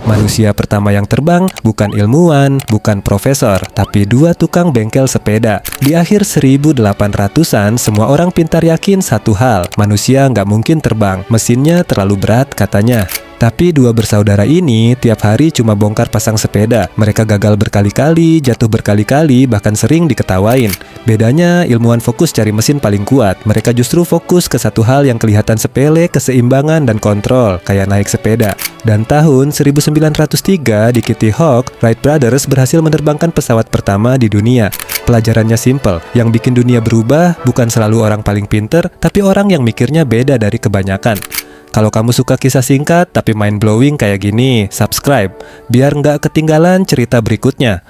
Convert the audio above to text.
Manusia pertama yang terbang bukan ilmuwan, bukan profesor, tapi dua tukang bengkel sepeda. Di akhir 1800-an, semua orang pintar yakin satu hal, manusia nggak mungkin terbang, mesinnya terlalu berat katanya. Tapi dua bersaudara ini tiap hari cuma bongkar pasang sepeda. Mereka gagal berkali-kali, jatuh berkali-kali, bahkan sering diketawain. Bedanya ilmuwan fokus cari mesin paling kuat. Mereka justru fokus ke satu hal yang kelihatan sepele, keseimbangan dan kontrol, kayak naik sepeda. Dan tahun 1903 di Kitty Hawk, Wright Brothers berhasil menerbangkan pesawat pertama di dunia. Pelajarannya simple, yang bikin dunia berubah bukan selalu orang paling pinter, tapi orang yang mikirnya beda dari kebanyakan. Kalau kamu suka kisah singkat tapi mind blowing kayak gini, subscribe biar nggak ketinggalan cerita berikutnya.